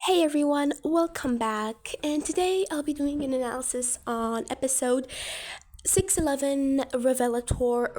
Hey everyone, welcome back. And today I'll be doing an analysis on episode 611 Revelator,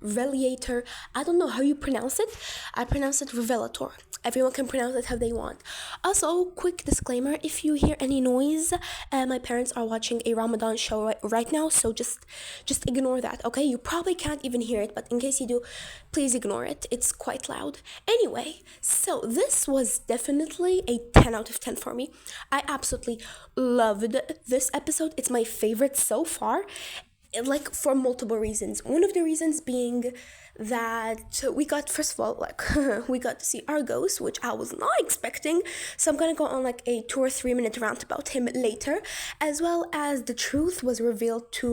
Revelator. I don't know how you pronounce it. I pronounce it Revelator. Everyone can pronounce it how they want. Also, quick disclaimer: if you hear any noise, my parents are watching a Ramadan show right now, so just ignore that. Okay, you probably can't even hear it, but in case you do, please ignore it. It's quite loud. Anyway, so this was definitely a 10 out of 10 for me. I absolutely loved this episode. It's my favorite so far, like for multiple reasons. One of the reasons being that we got, first of all, like we got to see Argos, which I was not expecting. So I'm gonna go on like a 2 or 3 minute rant about him later, as well as the truth was revealed to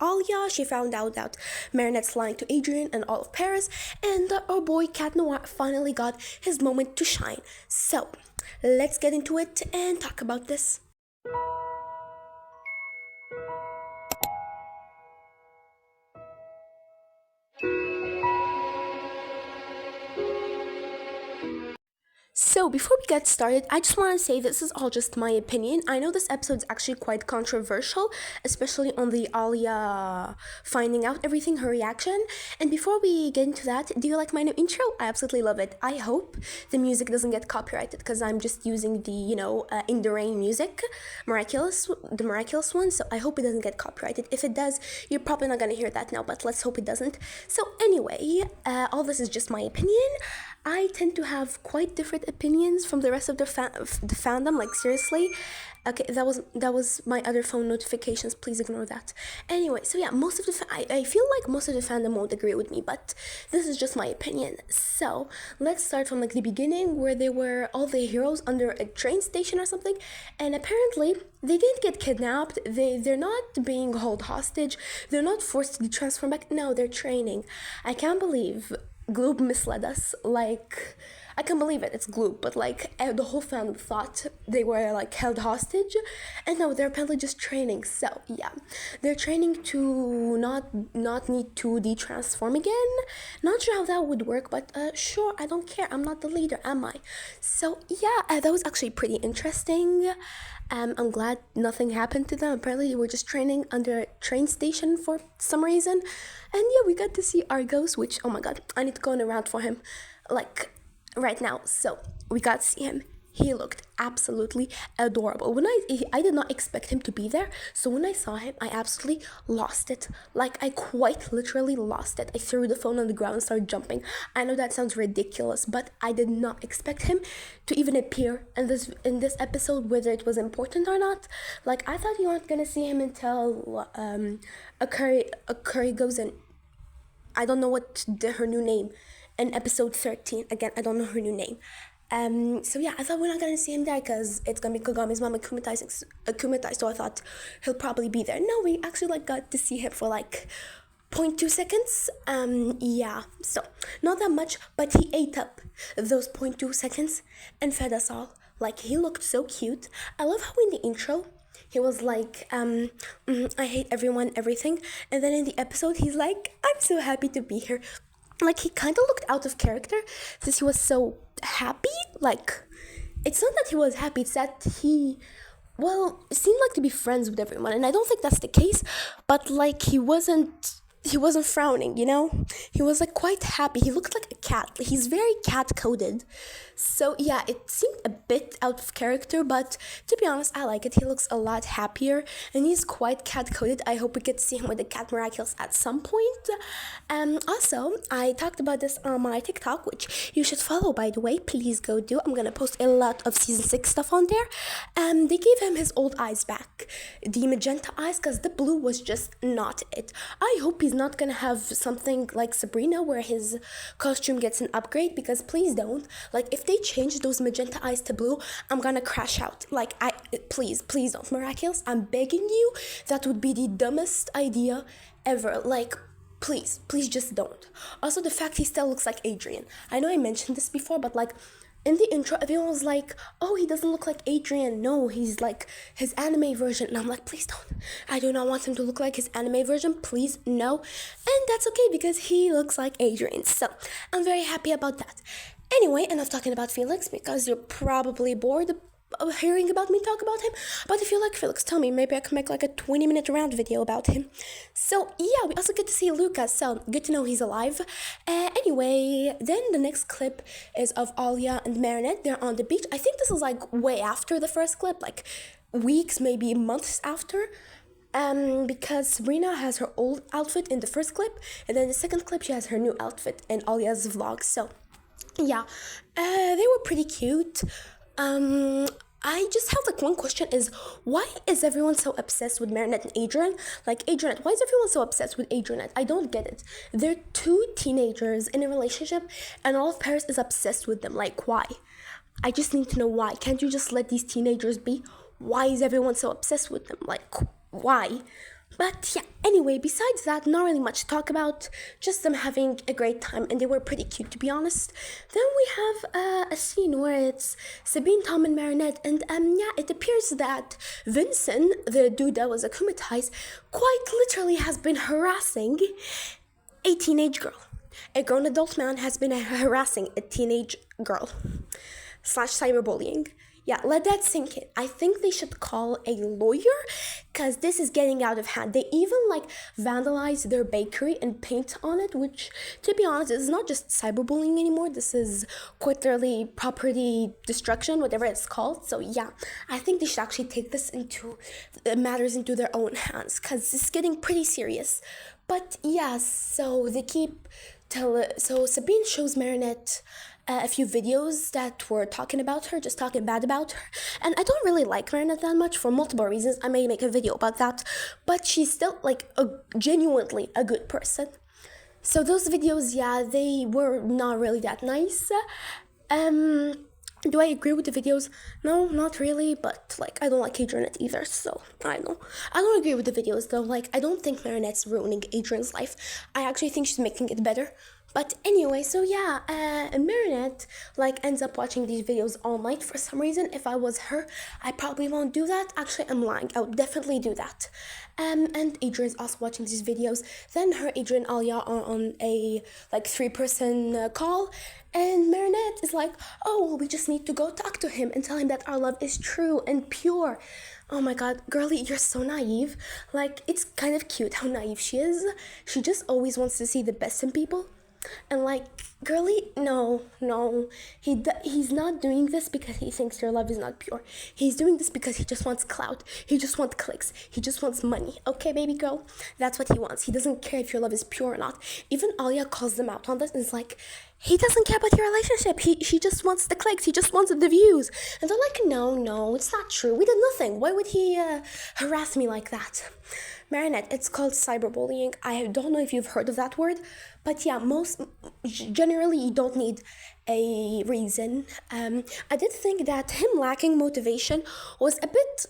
Aaliyah. She found out that Marinette's lying to Adrian and all of Paris, and our boy Cat Noir finally got his moment to shine. So let's get into it and talk about this. So, before we get started, I just want to say this is all just my opinion. I know this episode's actually quite controversial, especially on the Alia finding out everything, her reaction. And before we get into that, do you like my new intro? I absolutely love it. I hope the music doesn't get copyrighted because I'm just using the, In the Rain music, the Miraculous one. So I hope it doesn't get copyrighted. If it does, you're probably not going to hear that now, but let's hope it doesn't. So, anyway, all this is just my opinion. I tend to have quite different opinions from the rest of the fandom. Like, seriously. Okay, that was my other phone notifications. Please ignore that. Anyway, so yeah, most of the I feel like most of the fandom won't agree with me, but this is just my opinion. So let's start from like the beginning, where they were all the heroes under a train station or something, and apparently they didn't get kidnapped. They're not being held hostage. They're not forced to be transformed back. No, they're training. I can't believe Globe misled us. Like, I can't believe it. It's Globe, but like the whole fandom thought they were like held hostage, and no, they're apparently just training. So yeah, they're training to not need to de-transform again. Not sure how that would work, but sure, I don't care. I'm not the leader, am I? So yeah, that was actually pretty interesting. I'm glad nothing happened to them. Apparently, they were just training under a train station for some reason. And yeah, we got to see Argos, which, oh my god, I need to go on a rant for him, like, right now. So, we got to see him. He looked absolutely adorable. I did not expect him to be there, so when I saw him, I absolutely lost it. Like, I quite literally lost it. I threw the phone on the ground and started jumping. I know that sounds ridiculous, but I did not expect him to even appear in this episode, whether it was important or not. Like, I thought you weren't gonna see him until a curry goes in. I don't know her new name in episode 13. Again, I don't know her new name. So yeah, I thought we're not gonna see him there because it's gonna be Kagami's mom akumatized, so I thought he'll probably be there. No, we actually like got to see him for like 0.2 seconds. Yeah, so not that much, but he ate up those 0.2 seconds and fed us all. Like, he looked so cute. I love how in the intro he was like, I hate everyone, everything. And then in the episode, he's like, I'm so happy to be here. Like, he kind of looked out of character since he was so happy. Like, it's not that he was happy, it's that it seemed like to be friends with everyone. And I don't think that's the case, but like, he wasn't frowning, he was like quite happy. He looked like a cat. He's very cat coded, so yeah, it seemed a bit out of character, but to be honest, I like it. He looks a lot happier and he's quite cat coded. I hope we get to see him with the cat miraculous at some point. Also, I talked about this on my TikTok, which you should follow, by the way. Please go do. I'm gonna post a lot of season 6 stuff on there. They gave him his old eyes back, the magenta eyes, because the blue was just not it. I hope he's not gonna have something like Sabrina where his costume gets an upgrade, because please don't. Like, if they change those magenta eyes to blue, I'm gonna crash out. Like, please don't. Miraculous, I'm begging you. That would be the dumbest idea ever. Like, please just don't. Also, the fact he still looks like Adrian. I know I mentioned this before, but like, in the intro, everyone was like, oh, he doesn't look like Adrian. No, he's like his anime version. And I'm like, please don't. I do not want him to look like his anime version. Please, no. And that's okay because he looks like Adrian. So I'm very happy about that. Anyway, enough talking about Felix because you're probably bored of hearing about me talk about him. But if you like Felix, tell me. Maybe I can make like a 20-minute round video about him. So yeah, we also get to see Lucas. So good to know he's alive. Anyway, then the next clip is of Aaliyah and Marinette. They're on the beach. I think this is like way after the first clip, like weeks, maybe months after. Because Sabrina has her old outfit in the first clip, and then the second clip she has her new outfit in Alia's vlog. So yeah, they were pretty cute. I just have like one question is why is everyone so obsessed with Marinette and Adrian? Like Adrian, why is everyone so obsessed with Adrian? I don't get it. They're two teenagers in a relationship and all of Paris is obsessed with them. Like why? I just need to know why. Can't you just let these teenagers be? Why is everyone so obsessed with them? Like why? But yeah, anyway, besides that, not really much to talk about, just them having a great time, and they were pretty cute, to be honest. Then we have a scene where it's Sabine, Tom, and Marinette, and yeah, it appears that Vincent, the dude that was akumatized, quite literally has been harassing a teenage girl. A grown adult man has been harassing a teenage girl / cyberbullying. Yeah, let that sink in. I think they should call a lawyer because this is getting out of hand. They even like vandalize their bakery and paint on it, which to be honest is not just cyberbullying anymore. This is quite literally property destruction, whatever it's called. So yeah, I think they should actually take this into matters into their own hands because it's getting pretty serious. But yeah, so they keep so Sabine shows Marinette a few videos that were talking about her, just talking bad about her. And I don't really like Marinette that much for multiple reasons. I may make a video about that, but she's still like genuinely a good person. So those videos, yeah, they were not really that nice. Do I agree with the videos? No, not really, but like I don't like Adrianette either, so I know. I don't agree with the videos though, like I don't think Marinette's ruining Adrian's life. I actually think she's making it better. But anyway, so yeah, Marinette like ends up watching these videos all night for some reason. If I was her, I probably won't do that. Actually, I'm lying. I would definitely do that. And Adrian's also watching these videos. Then her, Adrian, Aaliyah are on a like 3-person call. And Marinette is like, oh, well, we just need to go talk to him and tell him that our love is true and pure. Oh my god, girlie, you're so naive. Like, it's kind of cute how naive she is. She just always wants to see the best in people. And like, girlie, no, he's not doing this because he thinks your love is not pure. He's doing this because he just wants clout. He just wants clicks. He just wants money. Okay, baby girl? That's what he wants. He doesn't care if your love is pure or not. Even Aaliyah calls them out on this and is like, he doesn't care about your relationship. She just wants the clicks. He just wants the views. And they're like, no, it's not true. We did nothing. Why would he harass me like that? Marinette, it's called cyberbullying. I don't know if you've heard of that word, but yeah, generally you don't need a reason. I did think that him lacking motivation was a bit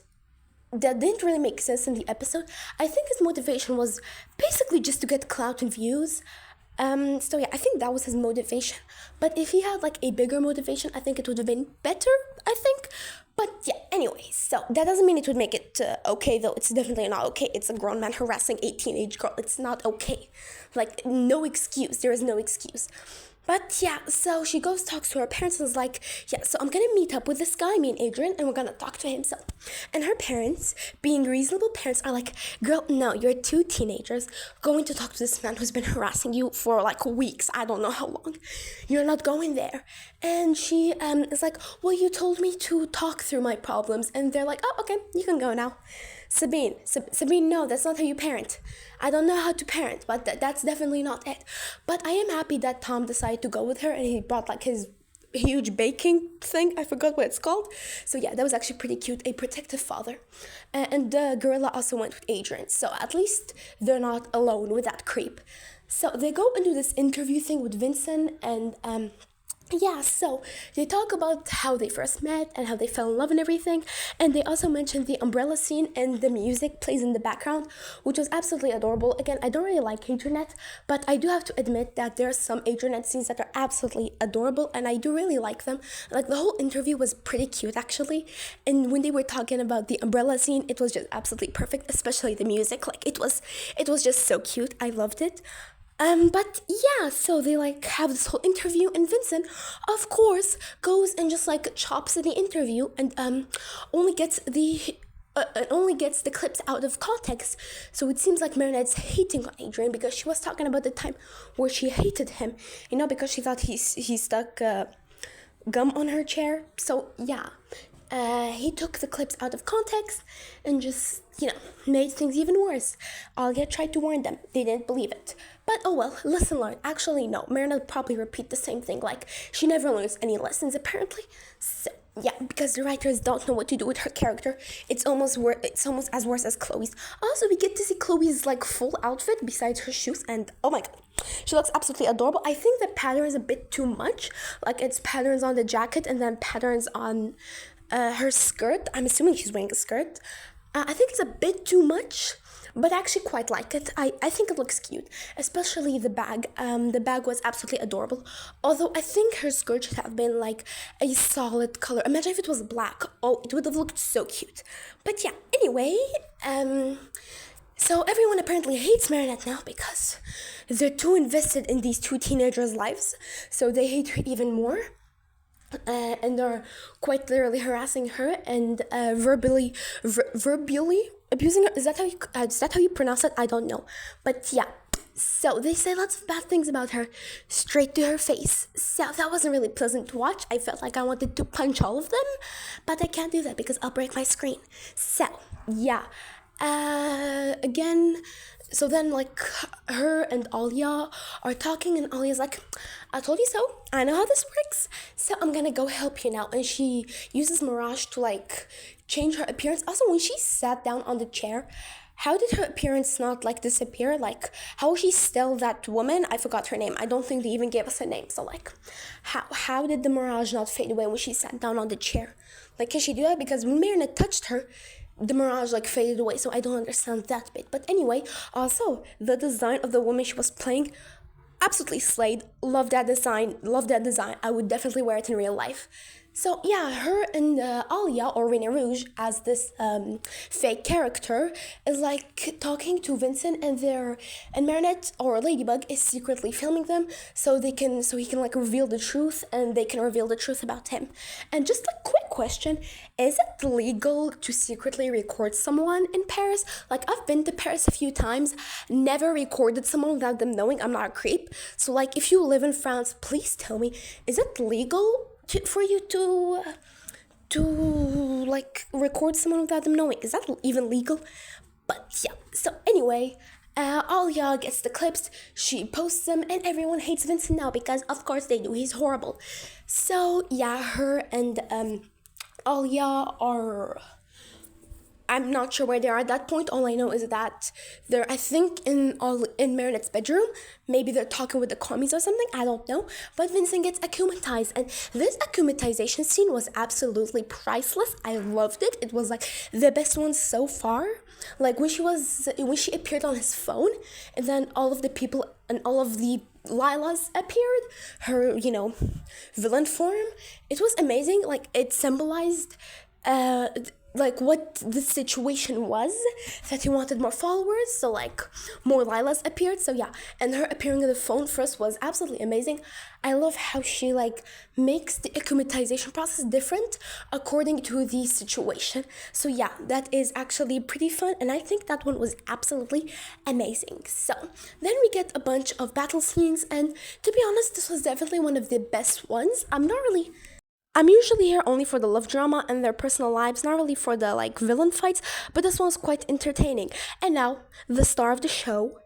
that didn't really make sense in the episode. I think his motivation was basically just to get clout and views. So yeah, I think that was his motivation. But if he had like a bigger motivation, I think it would have been better, I think. But yeah, anyway, so that doesn't mean it would make it okay, though. It's definitely not okay. It's a grown man harassing a teenage girl. It's not okay. Like, no excuse. There is no excuse. But yeah, so she goes, talks to her parents, and is like, yeah, so I'm gonna meet up with this guy, me and Adrian, and we're gonna talk to him. So, and her parents, being reasonable parents, are like, girl, no, you're two teenagers going to talk to this man who's been harassing you for like weeks. I don't know how long. You're not going there. And she is like, well, you told me to talk through my problems. And they're like, oh, okay, you can go now. Sabine, no, that's not how you parent. I don't know how to parent, but that's definitely not it. But I am happy that Tom decided to go with her and he brought like his huge baking thing. I forgot what it's called. So yeah, that was actually pretty cute. A protective father. And the gorilla also went with Adrian. So at least they're not alone with that creep. So they go and do this interview thing with Vincent and yeah, so they talk about how they first met and how they fell in love and everything. And they also mentioned the umbrella scene and the music plays in the background, which was absolutely adorable. Again, I don't really like Adrianette, but I do have to admit that there are some Adrianette scenes that are absolutely adorable and I do really like them. Like the whole interview was pretty cute actually. And when they were talking about the umbrella scene, it was just absolutely perfect, especially the music. Like it was just so cute. I loved it. But yeah, so they like have this whole interview, and Vincent, of course, goes and just like chops at the interview and only gets the clips out of context. So it seems like Marinette's hating on Adrian because she was talking about the time where she hated him, because she thought he stuck gum on her chair. So yeah, he took the clips out of context and just, made things even worse. Alia tried to warn them. They didn't believe it. But oh well, lesson learned. Actually, no. Marinette probably repeat the same thing. Like, she never learns any lessons, apparently. So, yeah, because the writers don't know what to do with her character. It's almost as worse as Chloe's. Also, we get to see Chloe's like full outfit besides her shoes, and oh my god, she looks absolutely adorable. I think the pattern is a bit too much. Like, it's patterns on the jacket and then patterns on her skirt. I'm assuming she's wearing a skirt. I think it's a bit too much, but I actually quite like it. I think it looks cute, especially the bag. The bag was absolutely adorable. Although I think her skirt should have been like a solid color. Imagine if it was black. Oh, it would have looked so cute. But yeah, anyway, so everyone apparently hates Marinette now because they're too invested in these two teenagers' lives. So they hate her even more. And they're quite literally harassing her and verbally abusing her. Is that how you pronounce it? I don't know, but yeah. So they say lots of bad things about her straight to her face. So that wasn't really pleasant to watch. I felt like I wanted to punch all of them, but I can't do that because I'll break my screen. So yeah. Again, so then like her and Aaliyah are talking, and Alia's like, I told you so. I know how this works. So I'm gonna go help you now. And she uses Mirage to like change her appearance. Also, when she sat down on the chair, how did her appearance not like disappear? Like, how is she still that woman? I forgot her name. I don't think they even gave us a name. So like, how did the Mirage not fade away when she sat down on the chair? Like, can she do that? Because when Marinette touched her, the Mirage like faded away, so I don't understand that bit. But anyway, also the design of the woman she was playing, absolutely slayed. Love that design. I would definitely wear it in real life. So yeah, her and Aaliyah, or René Rouge as this fake character, is like talking to Vincent, and Marinette or Ladybug is secretly filming them so he can like reveal the truth, and they can reveal the truth about him. And just a quick question: is it legal to secretly record someone in Paris? Like, I've been to Paris a few times, never recorded someone without them knowing. I'm not a creep. So like, if you live in France, please tell me, is it legal for you to like record someone without them knowing? Is that even legal? But yeah, so anyway, Alia gets the clips, she posts them, and everyone hates Vincent now because of course they do, he's horrible. So yeah, her and Alia are, I'm not sure where they are at that point. All I know is that they're, I think, in Marinette's bedroom. Maybe they're talking with the commies or something. I don't know. But Vincent gets akumatized, and this akumatization scene was absolutely priceless. I loved it. It was like the best one so far. Like when she appeared on his phone, and then all of the people and all of the Lilas appeared, her villain form. It was amazing. Like, it symbolized like what the situation was, that he wanted more followers, so like more Lilas appeared. So yeah, and her appearing on the phone first was absolutely amazing. I love how she like makes the akumatization process different according to the situation. So yeah, that is actually pretty fun, and I think that one was absolutely amazing. So then we get a bunch of battle scenes, and to be honest, this was definitely one of the best ones. I'm usually here only for the love drama and their personal lives, not really for the like villain fights, but this one was quite entertaining. And now, the star of the show,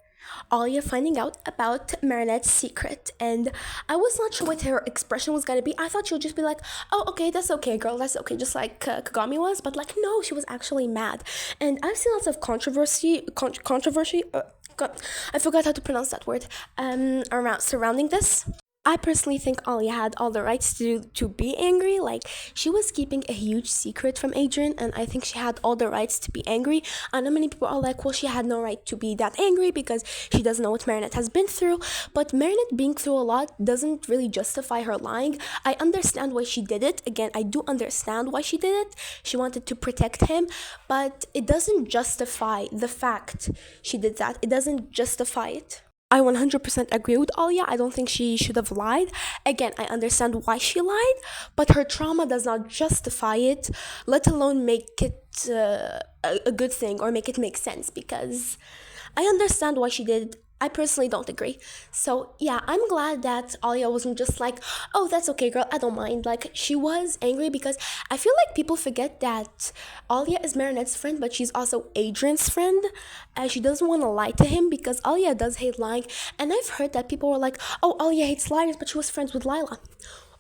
Alia finding out about Marinette's secret. And I was not sure what her expression was gonna be. I thought she would just be like, oh, okay, that's okay, girl, that's okay, just like Kagami was. But like, no, she was actually mad. And I've seen lots of controversy, I forgot how to pronounce that word, around surrounding this. I personally think Alia had all the rights to be angry. Like, she was keeping a huge secret from Adrian, and I think she had all the rights to be angry. I know many people are like, well, she had no right to be that angry because she doesn't know what Marinette has been through. But Marinette being through a lot doesn't really justify her lying. I understand why she did it. Again, I do understand why she did it. She wanted to protect him, but it doesn't justify the fact she did that. It doesn't justify it. I 100% agree with Alia. I don't think she should have lied. Again, I understand why she lied, but her trauma does not justify it, let alone make it a good thing or make it make sense, because I understand why she did it. I personally don't agree. So yeah, I'm glad that Alia wasn't just like, oh, that's okay, girl, I don't mind. Like, she was angry because I feel like people forget that Alia is Marinette's friend, but she's also Adrian's friend. She doesn't want to lie to him because Alia does hate lying. And I've heard that people were like, oh, Alia hates liars, but she was friends with Lila.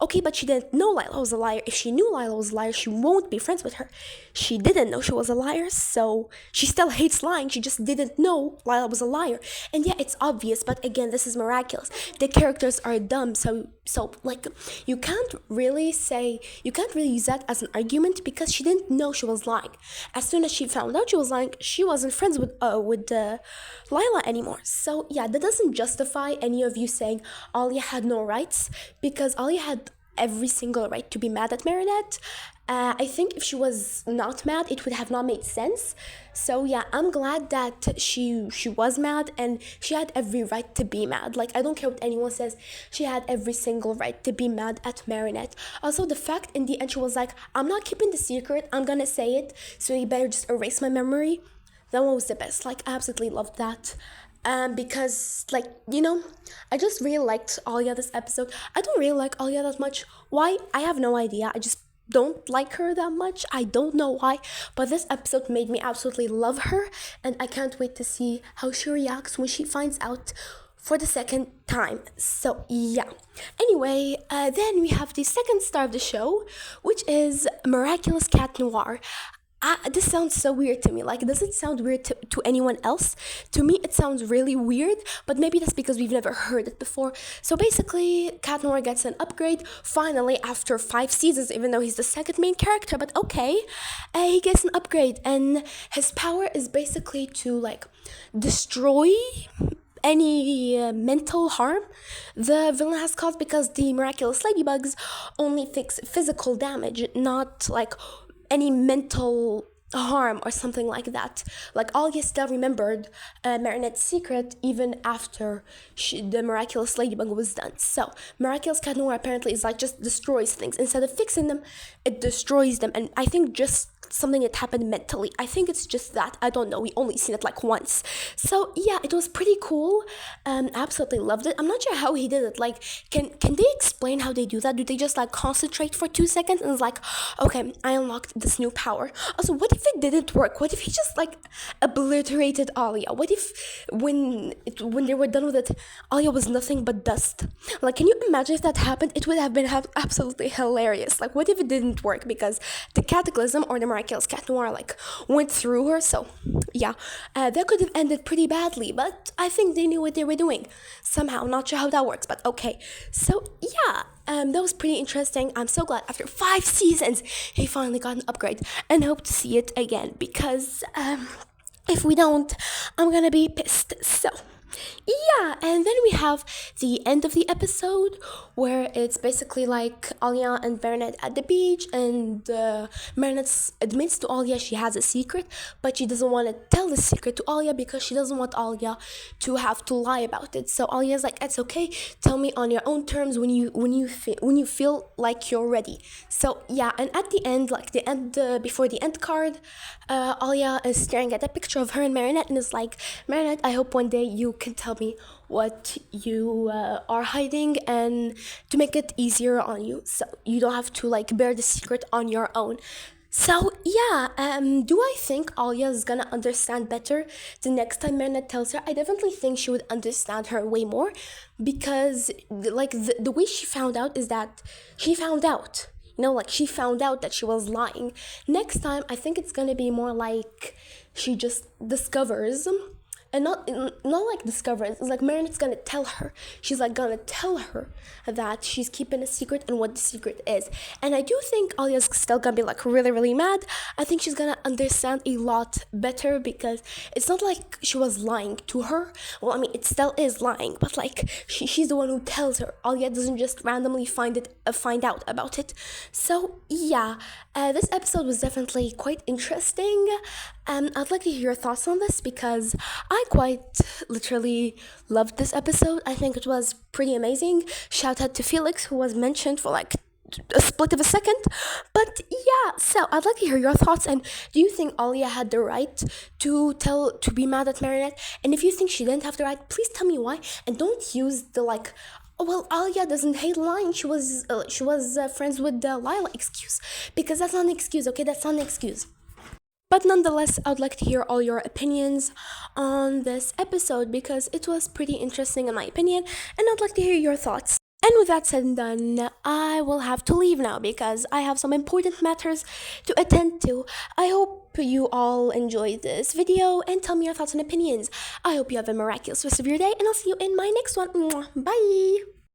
Okay, but she didn't know Lila was a liar. If she knew Lila was a liar, she won't be friends with her. She didn't know she was a liar, so she still hates lying. She just didn't know Lila was a liar. And yeah, it's obvious, but again, this is Miraculous. The characters are dumb, so like, you can't really use that as an argument because she didn't know she was lying. As soon as she found out she was lying, she wasn't friends with Lila anymore. So yeah, that doesn't justify any of you saying Alia had no rights, because Alia had every single right to be mad at Marinette. I think if she was not mad, it would have not made sense. So yeah, I'm glad that she was mad, and she had every right to be mad. Like, I don't care what anyone says, she had every single right to be mad at Marinette. Also, the fact in the end she was like, I'm not keeping the secret, I'm gonna say it, so you better just erase my memory. That one was the best. Like, I absolutely loved that. Because, like, I just really liked Alia this episode. I don't really like Alia that much. Why? I have no idea. I just don't like her that much. I don't know why. But this episode made me absolutely love her. And I can't wait to see how she reacts when she finds out for the second time. So, yeah. Anyway, then we have the second star of the show, which is Miraculous Cat Noir. This sounds so weird to me. Like, does it sound weird to anyone else? To me, it sounds really weird, but maybe that's because we've never heard it before. So basically, Cat Noir gets an upgrade, finally, after 5 seasons, even though he's the second main character, but okay. He gets an upgrade, and his power is basically to, like, destroy any mental harm the villain has caused, because the miraculous ladybugs only fix physical damage, not like any mental harm or something like that. Like, Alia still remembered Marinette's secret even after the miraculous ladybug was done. So Miraculous Cat Noir apparently is like, just destroys things. Instead of fixing them, it destroys them. And I think just something that happened mentally. I think it's just that. I don't know. We only seen it like once. So yeah, it was pretty cool. Absolutely loved it. I'm not sure how he did it. Like, can they explain how they do that? Do they just like concentrate for 2 seconds and it's like, okay, I unlocked this new power? Also, what if it didn't work? What if he just like obliterated Alia? What if when they were done with it, Alia was nothing but dust? Like, can you imagine if that happened? It would have been absolutely hilarious. Like, what if it didn't work because the cataclysm or the Miraculous Cat Noir like went through her? So yeah, that could have ended pretty badly, but I think they knew what they were doing somehow. Not sure how that works, but okay. So yeah, that was pretty interesting. I'm so glad after 5 seasons he finally got an upgrade, and hope to see it again, because if we don't, I'm gonna be pissed. So yeah, and then we have the end of the episode, where it's basically like Alia and Marinette at the beach, and Marinette admits to Alia she has a secret, but she doesn't want to tell the secret to Alia because she doesn't want Alia to have to lie about it. So Alia's like, it's okay, tell me on your own terms when you feel like you're ready. So yeah, and at the end, like the end before the end card, Alia is staring at a picture of her and Marinette and is like, Marinette, I hope one day you can tell me what you are hiding, and to make it easier on you, so you don't have to like bear the secret on your own. So yeah, do I think Alia is gonna understand better the next time Marinette tells her? I definitely think she would understand her way more, because like the way she found out is that she found out. Like, she found out that she was lying. Next time, I think it's gonna be more like she just discovers, and not like discovers. It's like Marinette's gonna tell her. She's like gonna tell her that she's keeping a secret and what the secret is. And I do think Alia's still gonna be like really, really mad. I think she's gonna understand a lot better, because it's not like she was lying to her. Well, I mean, it still is lying, but like she's the one who tells her. Alia doesn't just randomly find out about it. So yeah, this episode was definitely quite interesting. I'd like to hear your thoughts on this because I quite literally loved this episode. I think it was pretty amazing. Shout out to Felix, who was mentioned for like a split of a second. But yeah, so I'd like to hear your thoughts. And do you think Alia had the right to be mad at Marinette? And if you think she didn't have the right, please tell me why. And don't use the like, oh, well, Alia doesn't hate lying. She was friends with Lila excuse, because that's not an excuse. Okay, that's not an excuse. But nonetheless, I'd like to hear all your opinions on this episode because it was pretty interesting in my opinion, and I'd like to hear your thoughts. And with that said and done, I will have to leave now because I have some important matters to attend to. I hope you all enjoyed this video and tell me your thoughts and opinions. I hope you have a miraculous rest of your day, and I'll see you in my next one. Mwah. Bye!